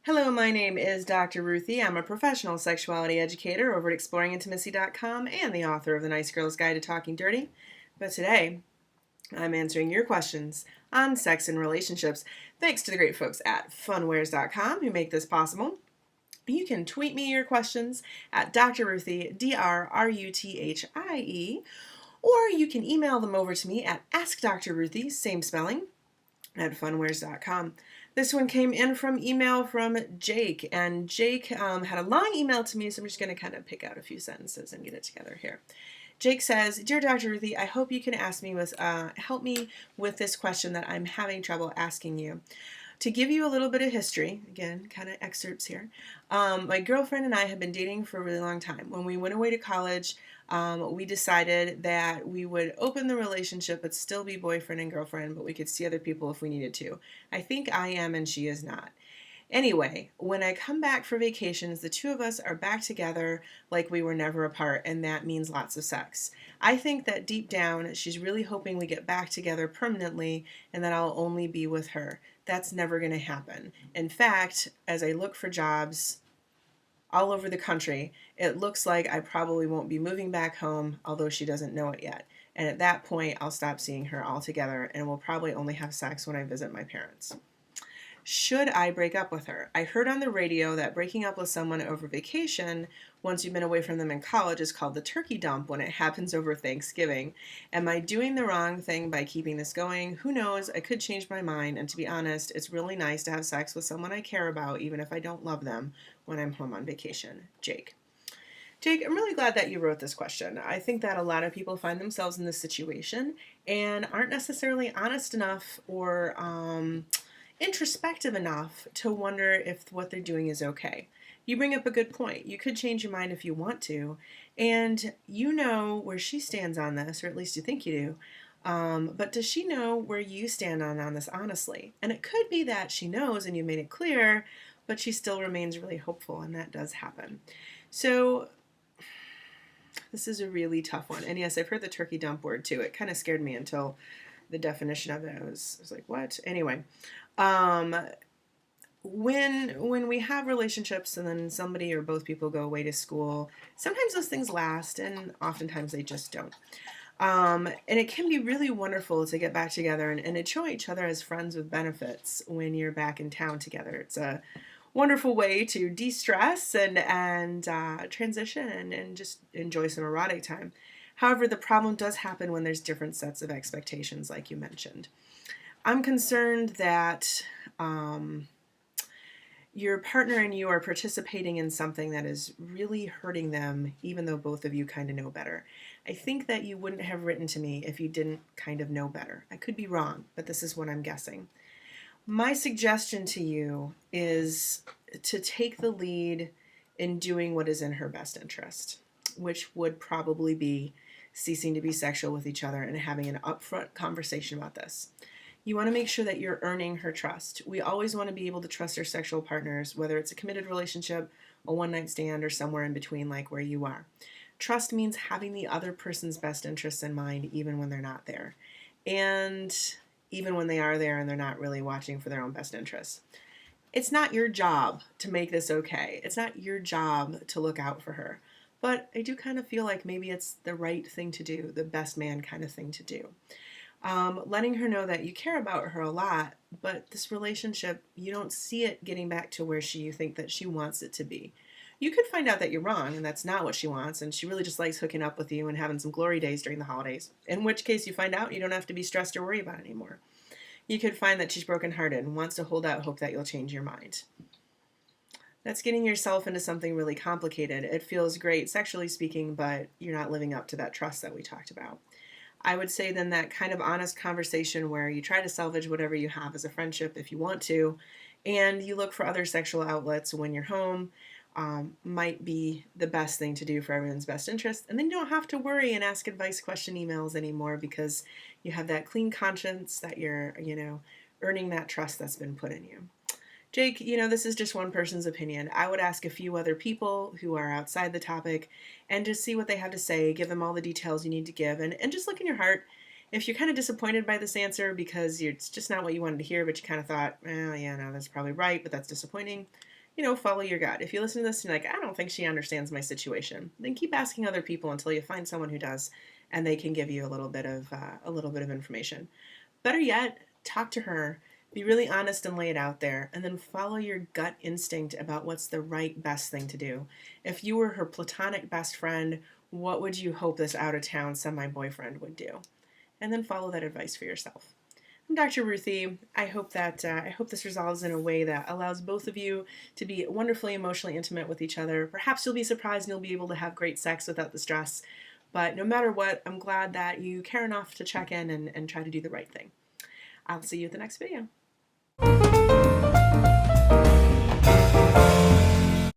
Hello, my name is Dr. Ruthie. I'm a professional sexuality educator over at exploringintimacy.com and the author of The Nice Girl's Guide to Talking Dirty. But today, I'm answering your questions on sex and relationships thanks to the great folks at funwares.com who make this possible. You can tweet me your questions at Dr. Ruthie, DrRuthie, or you can email them over to me at AskDrRuthie, same spelling, at funwares.com. This one came in from email from Jake, and Jake had a long email to me, so I'm just going to kind of pick out a few sentences and get it together here. Jake says, "Dear Dr. Ruthie, I hope you can help me with this question that I'm having trouble asking you. To give you a little bit of history, again, kind of excerpts here, my girlfriend and I have been dating for a really long time. When we went away to college, we decided that we would open the relationship but still be boyfriend and girlfriend, but we could see other people if we needed to. I think I am and she is not. Anyway, when I come back for vacations, the two of us are back together like we were never apart, and that means lots of sex. I think that deep down, she's really hoping we get back together permanently and that I'll only be with her. That's never going to happen. In fact, as I look for jobs all over the country, it looks like I probably won't be moving back home, although she doesn't know it yet. And at that point, I'll stop seeing her altogether and we'll probably only have sex when I visit my parents. Should I break up with her? I heard on the radio that breaking up with someone over vacation, once you've been away from them in college, is called the turkey dump when it happens over Thanksgiving. Am I doing the wrong thing by keeping this going? Who knows? I could change my mind, and to be honest, it's really nice to have sex with someone I care about, even if I don't love them, when I'm home on vacation. Jake. Jake, I'm really glad that you wrote this question. I think that a lot of people find themselves in this situation and aren't necessarily honest enough or introspective enough to wonder if what they're doing is okay. You bring up a good point. You could change your mind if you want to, and you know where she stands on this, or at least you think you do. But does she know where you stand on this honestly? And it could be that she knows and you made it clear, but she still remains really hopeful, and that does happen. So this is a really tough one. And yes, I've heard the turkey dump word too. It kind of scared me until the definition of it. I was like, what? Anyway, when we have relationships and then somebody or both people go away to school, sometimes those things last and oftentimes they just don't. And it can be really wonderful to get back together and enjoy each other as friends with benefits when you're back in town together. It's a wonderful way to de-stress and transition and just enjoy some erotic time. However, the problem does happen when there's different sets of expectations, like you mentioned. I'm concerned that your partner and you are participating in something that is really hurting them, even though both of you kind of know better. I think that you wouldn't have written to me if you didn't kind of know better. I could be wrong, but this is what I'm guessing. My suggestion to you is to take the lead in doing what is in her best interest, which would probably be ceasing to be sexual with each other and having an upfront conversation about this. You want to make sure that you're earning her trust. We always want to be able to trust our sexual partners, whether it's a committed relationship, a one-night stand, or somewhere in between, like where you are. Trust means having the other person's best interests in mind, even when they're not there. And even when they are there and they're not really watching for their own best interests. It's not your job to make this okay. It's not your job to look out for her. But I do kind of feel like maybe it's the right thing to do, the best man kind of thing to do. Letting her know that you care about her a lot, but this relationship, you don't see it getting back to where you think that she wants it to be. You could find out that you're wrong and that's not what she wants, and she really just likes hooking up with you and having some glory days during the holidays, in which case you find out you don't have to be stressed or worry about it anymore. You could find that she's brokenhearted and wants to hold out hope that you'll change your mind. That's getting yourself into something really complicated. It feels great, sexually speaking, but you're not living up to that trust that we talked about. I would say then that kind of honest conversation where you try to salvage whatever you have as a friendship if you want to, and you look for other sexual outlets when you're home, might be the best thing to do for everyone's best interest. And then you don't have to worry and ask advice question emails anymore because you have that clean conscience that you're, earning that trust that's been put in you. Jake, this is just one person's opinion. I would ask a few other people who are outside the topic and just see what they have to say, give them all the details you need to give, and just look in your heart. If you're kind of disappointed by this answer because it's just not what you wanted to hear, but you kind of thought, well, yeah, no, that's probably right, but that's disappointing, follow your gut. If you listen to this and you're like, I don't think she understands my situation, then keep asking other people until you find someone who does, and they can give you a little bit of information. Better yet, talk to her, be really honest and lay it out there, and then follow your gut instinct about what's the right best thing to do. If you were her platonic best friend, what would you hope this out-of-town semi-boyfriend would do? And then follow that advice for yourself. I'm Dr. Ruthie. I hope this resolves in a way that allows both of you to be wonderfully emotionally intimate with each other. Perhaps you'll be surprised and you'll be able to have great sex without the stress. But no matter what, I'm glad that you care enough to check in and try to do the right thing. I'll see you at the next video.